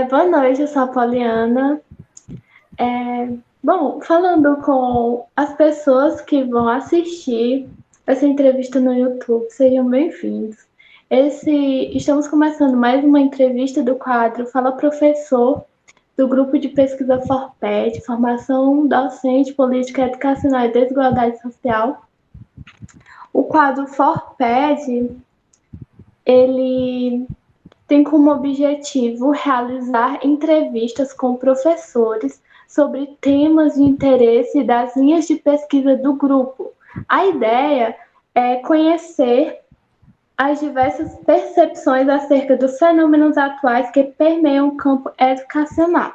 Boa noite, eu sou a Poliana. Bom, falando com as pessoas que vão assistir essa entrevista no YouTube, sejam bem-vindos. Estamos começando mais uma entrevista do quadro Fala Professor, do grupo de pesquisa FORPED, Formação Docente, Política Educacional e Desigualdade Social. O quadro FORPED, ele tem como objetivo realizar entrevistas com professores sobre temas de interesse das linhas de pesquisa do grupo. A ideia é conhecer as diversas percepções acerca dos fenômenos atuais que permeiam o campo educacional.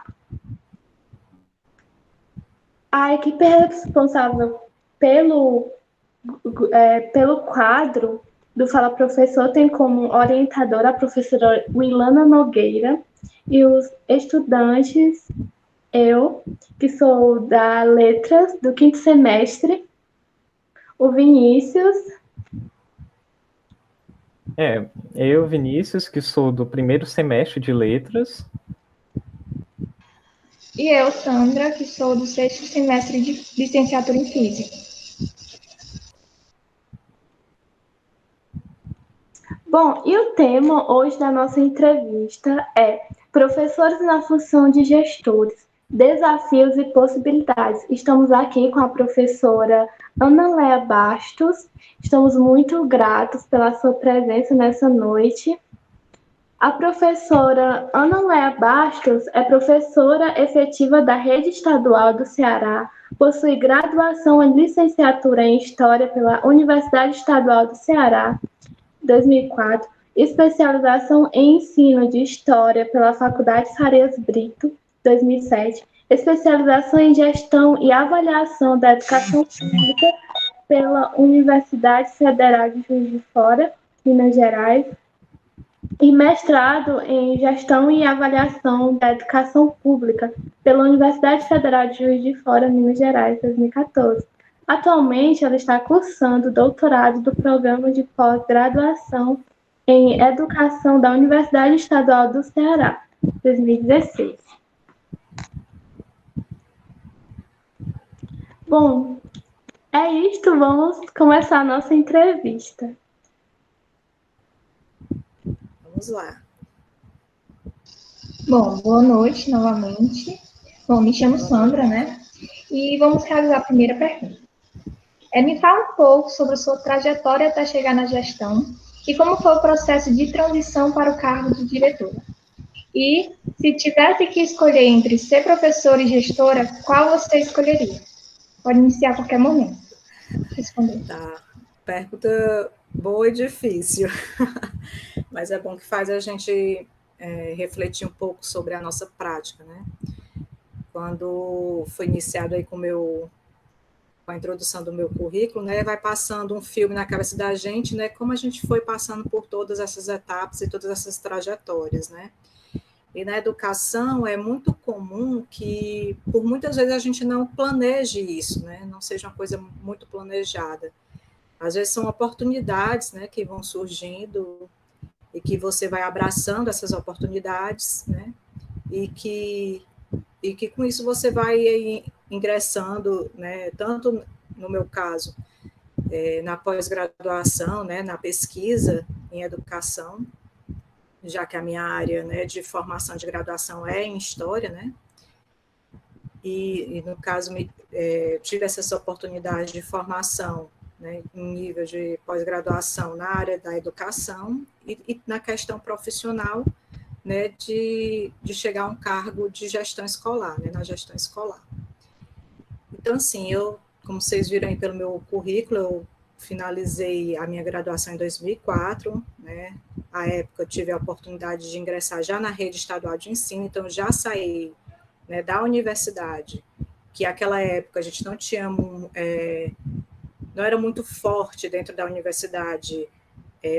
A equipe responsável pelo quadro do Fala Professor tem como orientadora a professora Wilana Nogueira e os estudantes, eu, que sou da Letras do quinto semestre, o Vinícius. Eu, Vinícius, que sou do primeiro semestre de Letras. E eu, Sandra, que sou do sexto semestre de licenciatura em Física. Bom, e o tema hoje da nossa entrevista é Professores na função de gestores, desafios e possibilidades. Estamos aqui com a professora Ana Léa Bastos. Estamos muito gratos pela sua presença nessa noite. A professora Ana Léa Bastos é professora efetiva da Rede Estadual do Ceará, possui graduação em licenciatura em História pela Universidade Estadual do Ceará, 2004, especialização em ensino de História pela Faculdade Farias Brito, 2007, especialização em Gestão e Avaliação da Educação Pública pela Universidade Federal de Juiz de Fora, Minas Gerais, e mestrado em Gestão e Avaliação da Educação Pública pela Universidade Federal de Juiz de Fora, Minas Gerais, 2014. Atualmente, ela está cursando o doutorado do Programa de Pós-Graduação em Educação da Universidade Estadual do Ceará, 2016. Bom, é isto. Vamos começar a nossa entrevista. Vamos lá. Bom, boa noite novamente. Bom, me chamo Sandra, né? E vamos realizar a primeira pergunta. Me fala um pouco sobre a sua trajetória até chegar na gestão e como foi o processo de transição para o cargo de diretora. E, se tivesse que escolher entre ser professora e gestora, qual você escolheria? Pode iniciar a qualquer momento. Responder. Tá. Pergunta boa e difícil. Mas é bom que faz a gente refletir um pouco sobre a nossa prática, né? Quando foi iniciado aí com a introdução do meu currículo, né, vai passando um filme na cabeça da gente, né, como a gente foi passando por todas essas etapas e todas essas trajetórias, né? E na educação é muito comum que, por muitas vezes, a gente não planeje isso, né? Não seja uma coisa muito planejada. Às vezes são oportunidades, né, que vão surgindo e que você vai abraçando essas oportunidades, né? E que com isso você vai ingressando, né, tanto no meu caso, na pós-graduação, né, na pesquisa em educação, já que a minha área, né, de formação de graduação é em História, né, e no caso, tive essas oportunidades de formação, né, em nível de pós-graduação na área da educação e na questão profissional, né, de chegar a um cargo de gestão escolar, né, na gestão escolar. Então, assim, como vocês viram aí pelo meu currículo, eu finalizei a minha graduação em 2004, né, à época eu tive a oportunidade de ingressar já na rede estadual de ensino, então já saí, né, da universidade, que naquela época a gente não tinha, não era muito forte dentro da universidade,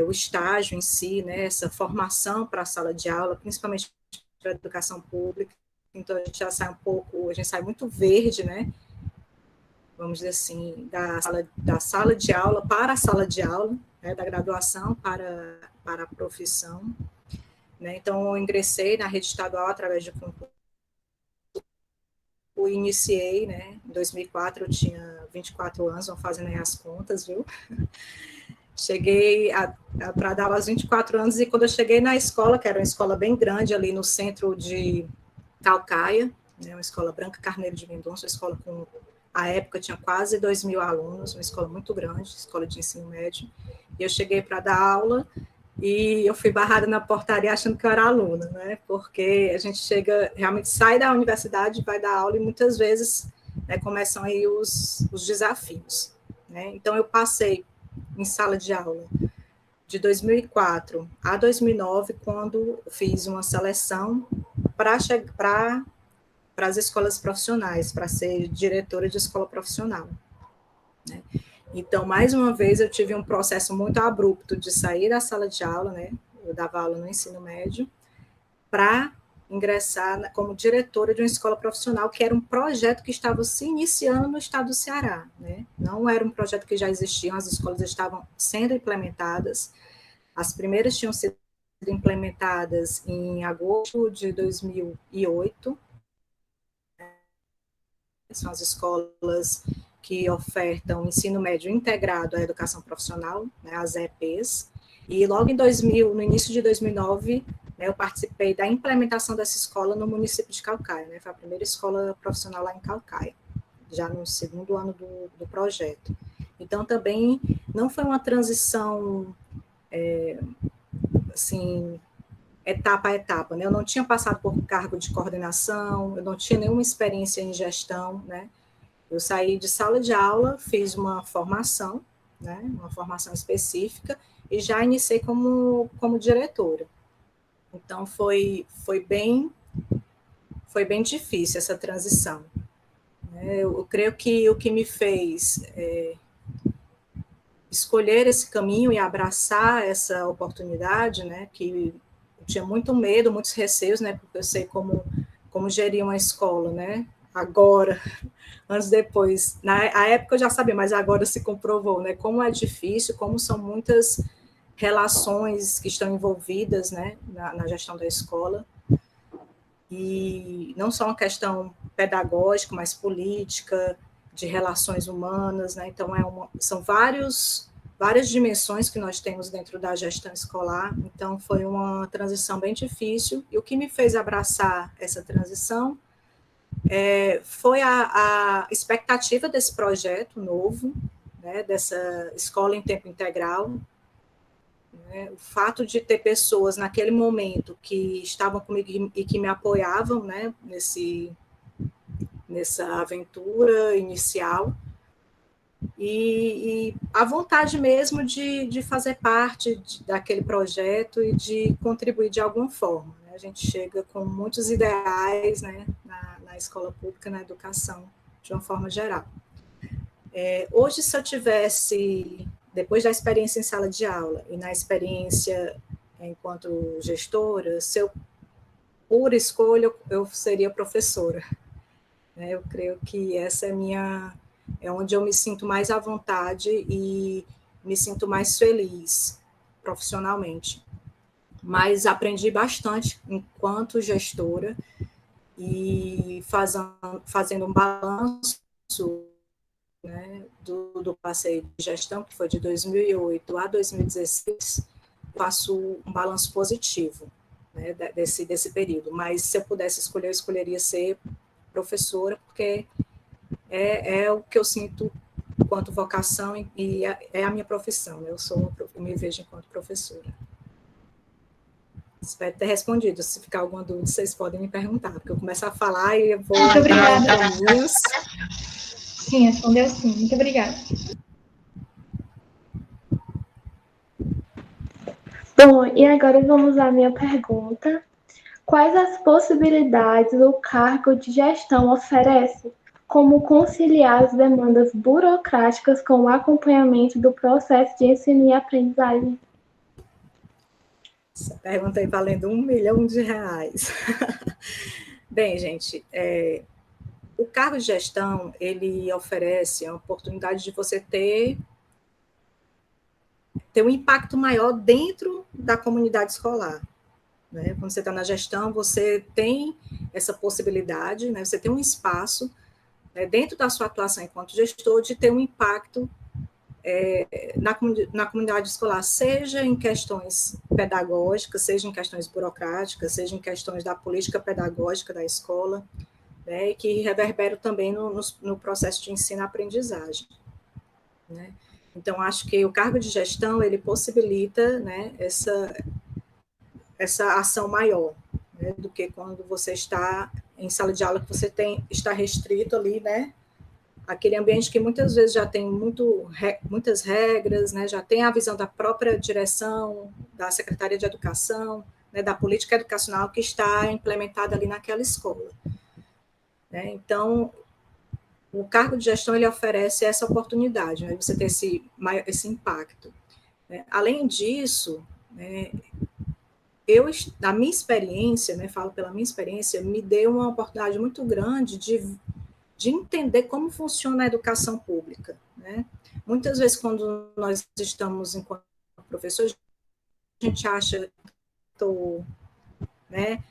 o estágio em si, né, essa formação para a sala de aula, principalmente para a educação pública, então a gente já sai a gente sai muito verde, né, vamos dizer assim, da sala de aula para a sala de aula, né, da graduação para a profissão. né? Então, eu ingressei na rede estadual através de concurso, iniciei, né? Em 2004, eu tinha 24 anos, vão fazendo aí as contas, viu? Cheguei para dar aos 24 anos, e quando eu cheguei na escola, que era uma escola bem grande, ali no centro de Calcaia, né, uma escola Branca Carneiro de Mendonça, uma escola com, à época, tinha quase 2.000 alunos, uma escola muito grande, escola de ensino médio, e eu cheguei para dar aula, e eu fui barrada na portaria achando que eu era aluna, né, porque a gente chega, realmente sai da universidade, vai dar aula, e muitas vezes, né, começam aí os desafios, né, então eu passei em sala de aula de 2004 a 2009, quando fiz uma seleção para as escolas profissionais, para ser diretora de escola profissional, né? Então, mais uma vez, eu tive um processo muito abrupto de sair da sala de aula, né? Eu dava aula no ensino médio, para ingressar como diretora de uma escola profissional, que era um projeto que estava se iniciando no estado do Ceará, né? Não era um projeto que já existia, as escolas estavam sendo implementadas. As primeiras tinham sido implementadas em agosto de 2008. São as escolas que ofertam ensino médio integrado à educação profissional, né, as EPs. E logo em 2000, no início de 2009, né, eu participei da implementação dessa escola no município de Calcaia, né, foi a primeira escola profissional lá em Calcaia, já no segundo ano do projeto. Então, também não foi uma transição, assim, etapa a etapa, né? Eu não tinha passado por cargo de coordenação, eu não tinha nenhuma experiência em gestão, né? Eu saí de sala de aula, fiz uma formação, né? Uma formação específica, e já iniciei como diretora. Então, foi bem difícil essa transição. Eu creio que o que me fez escolher esse caminho e abraçar essa oportunidade, né, que eu tinha muito medo, muitos receios, né, porque eu sei como gerir uma escola, né, agora, anos depois, na época eu já sabia, mas agora se comprovou, né, como é difícil, como são muitas relações que estão envolvidas, né, na gestão da escola, e não só uma questão pedagógica, mas política, de relações humanas, né? Então, são várias dimensões que nós temos dentro da gestão escolar, então foi uma transição bem difícil, e o que me fez abraçar essa transição foi a expectativa desse projeto novo, né, dessa escola em tempo integral, né, o fato de ter pessoas naquele momento que estavam comigo e que me apoiavam, né, nessa aventura inicial, e a vontade mesmo de fazer parte daquele projeto e de contribuir de alguma forma, né? A gente chega com muitos ideais, né, na escola pública, na educação, de uma forma geral. Hoje, se eu tivesse, depois da experiência em sala de aula e na experiência enquanto gestora, por escolha, eu seria professora. Eu creio que essa é onde eu me sinto mais à vontade e me sinto mais feliz profissionalmente. Mas aprendi bastante enquanto gestora e fazendo um balanço, né, do passeio de gestão, que foi de 2008 a 2016, faço um balanço positivo, né, desse período. Mas se eu pudesse escolher, eu escolheria ser professora, porque é o que eu sinto quanto vocação e é a minha profissão, né? Eu me vejo enquanto professora. Espero ter respondido. Se ficar alguma dúvida, vocês podem me perguntar, porque eu começo a falar e eu vou... Muito obrigada. Sim, respondeu sim. Muito obrigada. Bom, e agora vamos à minha pergunta. Quais as possibilidades o cargo de gestão oferece? Como conciliar as demandas burocráticas com o acompanhamento do processo de ensino e aprendizagem? Essa pergunta aí valendo R$1 milhão. Bem, gente, o cargo de gestão, ele oferece a oportunidade de você ter um impacto maior dentro da comunidade escolar, né? Quando você está na gestão, você tem essa possibilidade, né? Você tem um espaço, né, dentro da sua atuação enquanto gestor, de ter um impacto na comunidade escolar, seja em questões pedagógicas, seja em questões burocráticas, seja em questões da política pedagógica da escola, né, e que reverberam também no processo de ensino-aprendizagem, né? Então, acho que o cargo de gestão, ele possibilita, né, essa ação maior, né, do que quando você está em sala de aula, que você está restrito ali, né, aquele ambiente que muitas vezes já tem muitas regras, né, já tem a visão da própria direção, da Secretaria de Educação, né, da política educacional que está implementada ali naquela escola, né? Então, o cargo de gestão, ele oferece essa oportunidade, né, de você ter esse impacto, né? Além disso, né, na minha experiência, né, falo pela minha experiência, me deu uma oportunidade muito grande de entender como funciona a educação pública, né? Muitas vezes, quando nós estamos enquanto professores, a gente acha, né?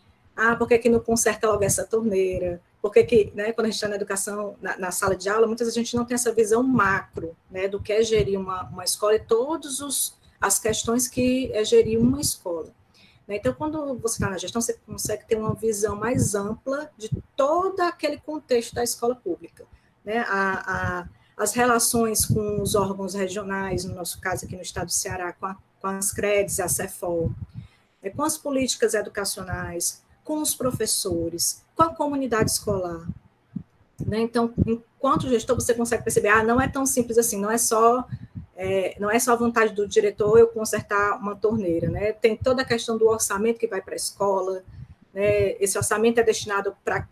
Por que não conserta logo essa torneira? Por que, né, quando a gente está na educação, na sala de aula, muitas vezes a gente não tem essa visão macro, né, do que é gerir uma escola e todas as questões que é gerir uma escola. Então, quando você está na gestão, você consegue ter uma visão mais ampla de todo aquele contexto da escola pública, né? As relações com os órgãos regionais, no nosso caso aqui no estado do Ceará, com as CREDs, a Cefol, com as políticas educacionais, com os professores, com a comunidade escolar, né? Então, enquanto gestor, você consegue perceber, não é tão simples assim, não é só a vontade do diretor eu consertar uma torneira, né? Tem toda a questão do orçamento que vai para a escola, né? Esse orçamento é destinado para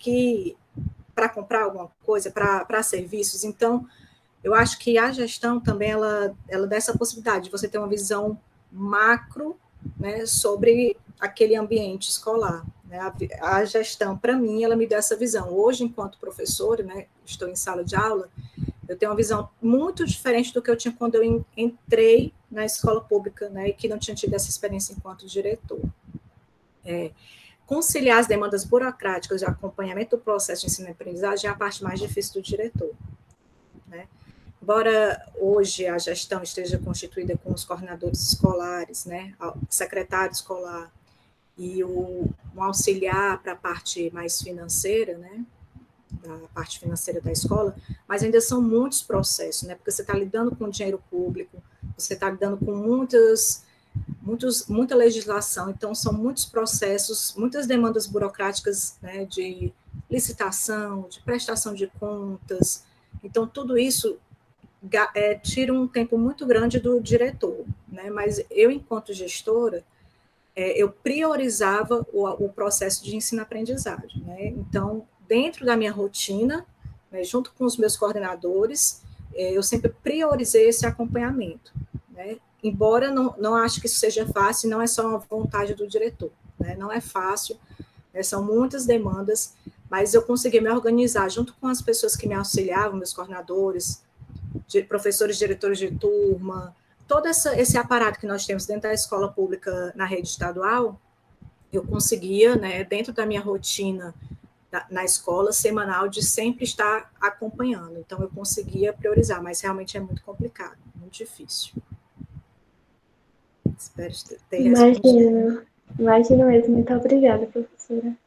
comprar alguma coisa, para serviços. Então, eu acho que a gestão também, ela dá essa possibilidade de você ter uma visão macro, né, sobre aquele ambiente escolar, né? A gestão, para mim, ela me dá essa visão. Hoje, enquanto professora, né, estou em sala de aula, eu tenho uma visão muito diferente do que eu tinha quando eu entrei na escola pública, né, e que não tinha tido essa experiência enquanto diretor. Conciliar as demandas burocráticas de acompanhamento do processo de ensino e aprendizagem é a parte mais difícil do diretor, né? Embora hoje a gestão esteja constituída com os coordenadores escolares, né, o secretário escolar e um auxiliar para a parte mais financeira, né, da parte financeira da escola, mas ainda são muitos processos, né, porque você está lidando com dinheiro público, você está lidando com muita legislação, então são muitos processos, muitas demandas burocráticas, né, de licitação, de prestação de contas, então tudo isso tira um tempo muito grande do diretor, né, mas eu, enquanto gestora, eu priorizava o processo de ensino-aprendizagem, né, então, dentro da minha rotina, né, junto com os meus coordenadores, eu sempre priorizei esse acompanhamento, né, embora não acho que isso seja fácil, não é só uma vontade do diretor, né, não é fácil, né, são muitas demandas, mas eu consegui me organizar junto com as pessoas que me auxiliavam, meus coordenadores, professores, diretores de turma, todo esse aparato que nós temos dentro da escola pública na rede estadual, eu conseguia, né, dentro da minha rotina na escola semanal, de sempre estar acompanhando. Então, eu conseguia priorizar, mas realmente é muito complicado, muito difícil. Espero ter respondido. Imagino mesmo. Muito obrigada, professora.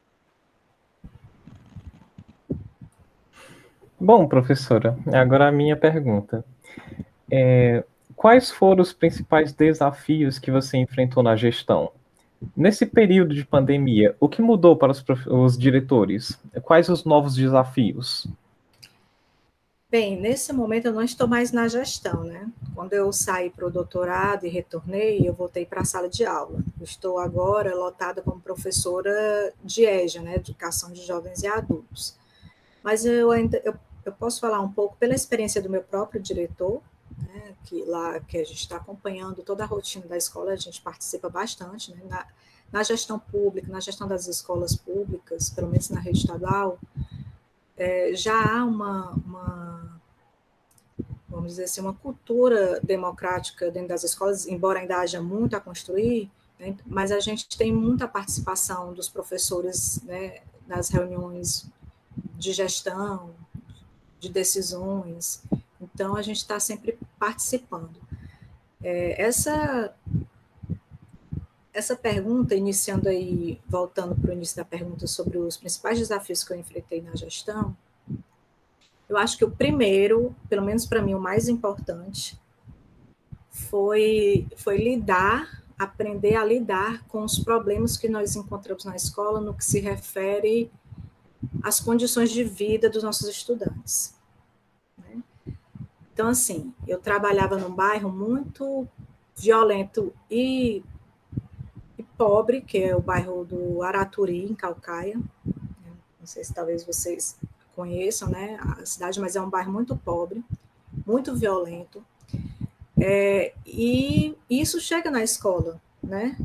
Bom, professora, agora a minha pergunta. Quais foram os principais desafios que você enfrentou na gestão? Nesse período de pandemia, o que mudou para os diretores? Quais os novos desafios? Bem, nesse momento eu não estou mais na gestão, né? Quando eu saí para o doutorado e retornei, eu voltei para a sala de aula. Eu estou agora lotada como professora de EJA, né? Educação de Jovens e Adultos. Mas eu posso falar um pouco pela experiência do meu próprio diretor, né? Que a gente está acompanhando toda a rotina da escola, a gente participa bastante, né? Na gestão pública, na gestão das escolas públicas, pelo menos na rede estadual, já há vamos dizer assim, uma cultura democrática dentro das escolas, embora ainda haja muito a construir, né? Mas a gente tem muita participação dos professores, né, nas reuniões de gestão, de decisões, então a gente está sempre participando. Essa pergunta, iniciando aí, voltando para o início da pergunta sobre os principais desafios que eu enfrentei na gestão, eu acho que o primeiro, pelo menos para mim o mais importante, foi aprender a lidar com os problemas que nós encontramos na escola no que se refere às condições de vida dos nossos estudantes. Então, assim, eu trabalhava num bairro muito violento e pobre, que é o bairro do Araturi, em Calcaia. Não sei se talvez vocês conheçam, né, a cidade, mas é um bairro muito pobre, muito violento. E isso chega na escola, né?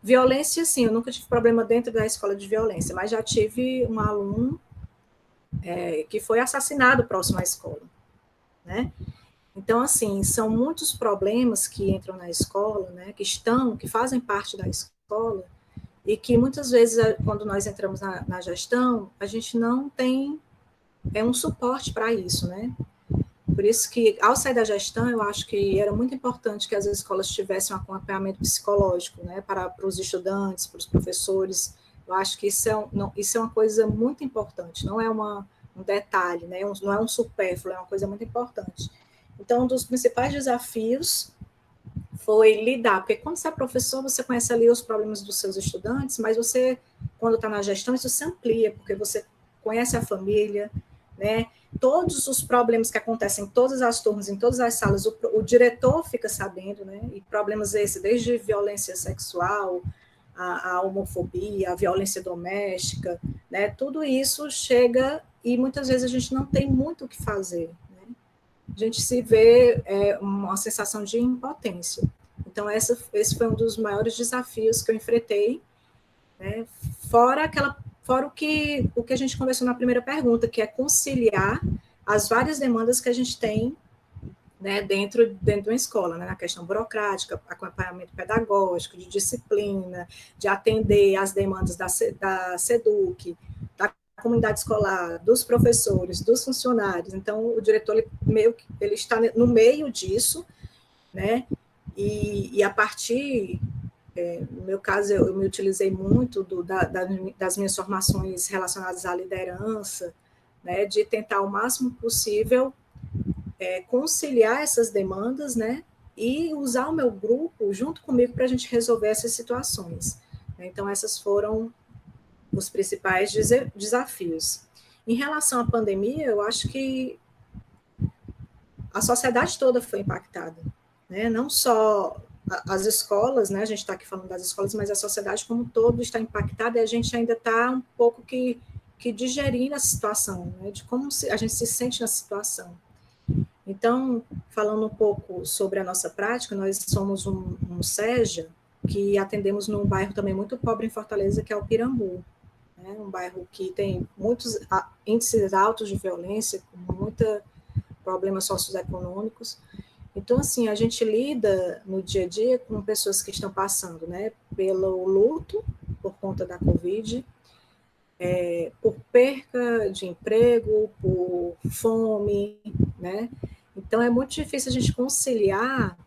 Violência, sim, eu nunca tive problema dentro da escola de violência, mas já tive um aluno que foi assassinado próximo à escola, né? Então, assim, são muitos problemas que entram na escola, né, que fazem parte da escola, e que muitas vezes, quando nós entramos na gestão, a gente não tem um suporte para isso, né? Por isso que, ao sair da gestão, eu acho que era muito importante que as escolas tivessem um acompanhamento psicológico, né, para os estudantes, para os professores. Eu acho que isso é uma coisa muito importante, não é um detalhe, né, não é um supérfluo, é uma coisa muito importante. Então, um dos principais desafios foi lidar, porque quando você é professor, você conhece ali os problemas dos seus estudantes, mas você, quando está na gestão, isso se amplia, porque você conhece a família, né? Todos os problemas que acontecem em todas as turmas, em todas as salas, o diretor fica sabendo, né? E problemas esses, desde violência sexual, a homofobia, a violência doméstica, né? Tudo isso chega e muitas vezes a gente não tem muito o que fazer, né? A gente se vê uma sensação de impotência. Então, esse foi um dos maiores desafios que eu enfrentei, né? Fora o que a gente conversou na primeira pergunta, que é conciliar as várias demandas que a gente tem, né, dentro de uma escola, né, na questão burocrática, acompanhamento pedagógico, de disciplina, de atender às demandas da SEDUC, da comunidade escolar, dos professores, dos funcionários. Então, o diretor ele está no meio disso, né, e a partir... no meu caso, eu me utilizei muito das minhas formações relacionadas à liderança, né, de tentar o máximo possível conciliar essas demandas, né, e usar o meu grupo junto comigo para a gente resolver essas situações. Então, esses foram os principais desafios. Em relação à pandemia, eu acho que a sociedade toda foi impactada, né, não só as escolas, né, a gente está aqui falando das escolas, mas a sociedade como um todo está impactada e a gente ainda está um pouco que digerindo a situação, né, de como a gente se sente na situação. Então, falando um pouco sobre a nossa prática, nós somos um SEJA que atendemos num bairro também muito pobre em Fortaleza, que é o Pirambu, né, um bairro que tem muitos índices altos de violência, com muitos problemas socioeconômicos. Então, assim, a gente lida no dia a dia com pessoas que estão passando, né, pelo luto por conta da Covid, por perca de emprego, por fome, né? Então, é muito difícil a gente conciliar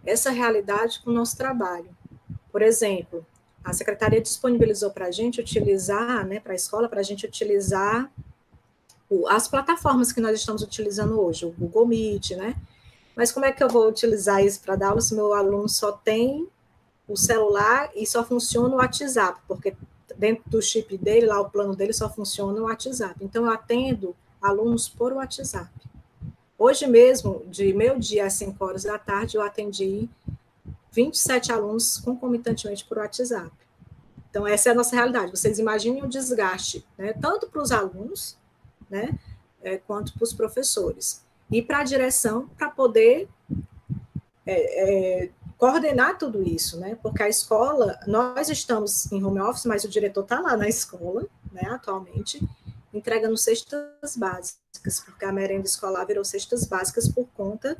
essa realidade com o nosso trabalho. Por exemplo, a secretaria disponibilizou para a gente utilizar, né, para a escola, para a gente utilizar as plataformas que nós estamos utilizando hoje, o Google Meet, né? Mas como é que eu vou utilizar isso para dar aula se meu aluno só tem o celular e só funciona o WhatsApp? Porque dentro do chip dele, lá o plano dele só funciona o WhatsApp. Então, eu atendo alunos por WhatsApp. Hoje mesmo, de meio-dia às 5 horas da tarde, eu atendi 27 alunos concomitantemente por WhatsApp. Então, essa é a nossa realidade. Vocês imaginem o desgaste, né, tanto para os alunos, né, quanto para os professores. E para a direção, para poder coordenar tudo isso, né, porque a escola, nós estamos em home office, mas o diretor está lá na escola, né, atualmente, entregando cestas básicas, porque a merenda escolar virou cestas básicas por conta,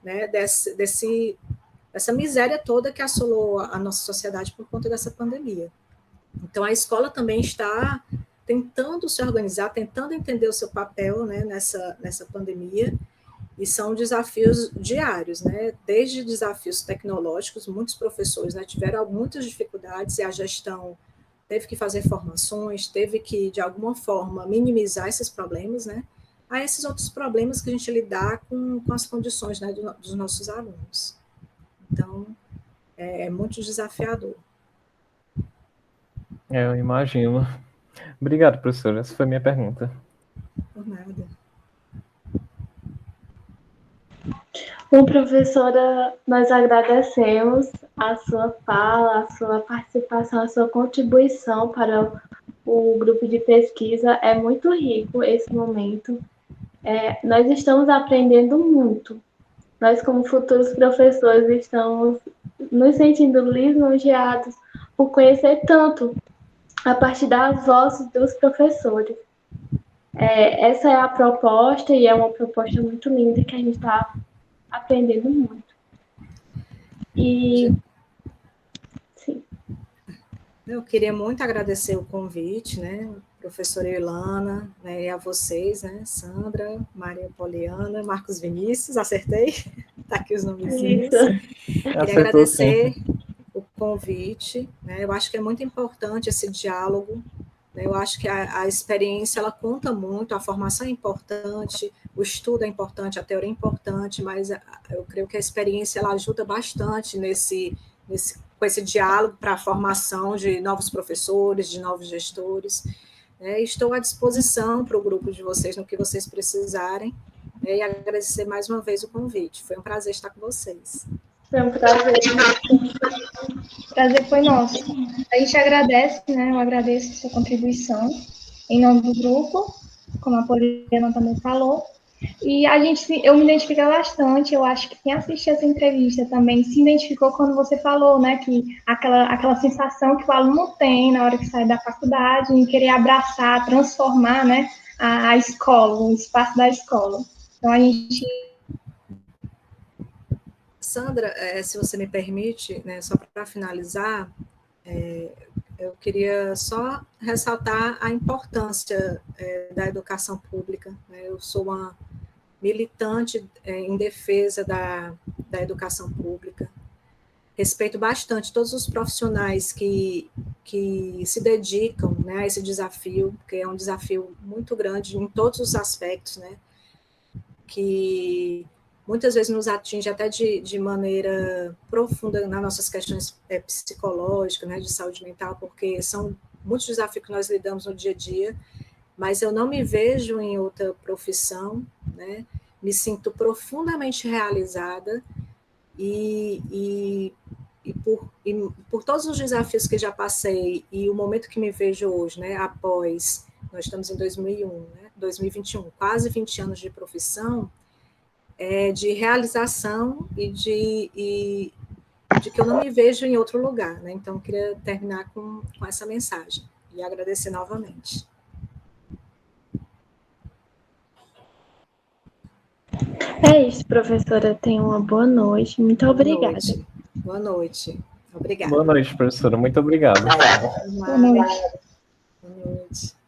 né, desse essa miséria toda que assolou a nossa sociedade por conta dessa pandemia. Então, a escola também está tentando se organizar, tentando entender o seu papel, né, nessa pandemia, e são desafios diários, né, desde desafios tecnológicos, muitos professores, né, tiveram muitas dificuldades e a gestão teve que fazer formações, teve que, de alguma forma, minimizar esses problemas, né, a esses outros problemas que a gente lidar com as condições, né, dos nossos alunos. Então, é muito desafiador. Eu imagino. Obrigado, professora. Essa foi a minha pergunta. Por nada. Bom, professora, nós agradecemos a sua fala, a sua participação, a sua contribuição para o grupo de pesquisa. É muito rico esse momento. Nós estamos aprendendo muito. Nós, como futuros professores, estamos nos sentindo lisonjeados por conhecer tanto a partir das vozes dos professores. Essa é a proposta e é uma proposta muito linda que a gente está aprendendo muito. E, sim. Eu queria muito agradecer o convite, né, professora Ilana, né, e a vocês, né, Sandra, Maria Poliana, Marcos Vinícius, acertei? Está aqui os nomezinhos. Queria agradecer o convite, né, eu acho que é muito importante esse diálogo, né, eu acho que a experiência, ela conta muito, a formação é importante, o estudo é importante, a teoria é importante, mas eu creio que a experiência, ela ajuda bastante com esse diálogo para a formação de novos professores, de novos gestores. Estou à disposição para o grupo de vocês, no que vocês precisarem, e agradecer mais uma vez o convite. Foi um prazer estar com vocês. Foi um prazer. O prazer foi nosso. A gente agradece, né? Eu agradeço a sua contribuição em nome do grupo, como a Poliana também falou. E eu me identifiquei bastante, eu acho que quem assistiu essa entrevista também se identificou quando você falou, né, que aquela sensação que o aluno tem na hora que sai da faculdade, em querer abraçar, transformar, né, a escola, o espaço da escola. Então, a gente... Sandra, se você me permite, né, só para finalizar, eu queria só ressaltar a importância da educação pública. Né? Eu sou uma militante em defesa da educação pública. Respeito bastante todos os profissionais que se dedicam, né, a esse desafio, porque é um desafio muito grande em todos os aspectos, né, que muitas vezes nos atinge até de maneira profunda nas nossas questões psicológicas, né, de saúde mental, porque são muitos desafios que nós lidamos no dia a dia, mas eu não me vejo em outra profissão, né, me sinto profundamente realizada e por todos os desafios que já passei e o momento que me vejo hoje, né, após, nós estamos em 2001, né, 2021, quase 20 anos de profissão, de realização e de que eu não me vejo em outro lugar, né? Então, eu queria terminar com essa mensagem e agradecer novamente. É isso, professora. Tenha uma boa noite. Muito obrigada. Boa noite. Obrigada. Boa noite, professora. Muito obrigado. Boa noite. Boa noite.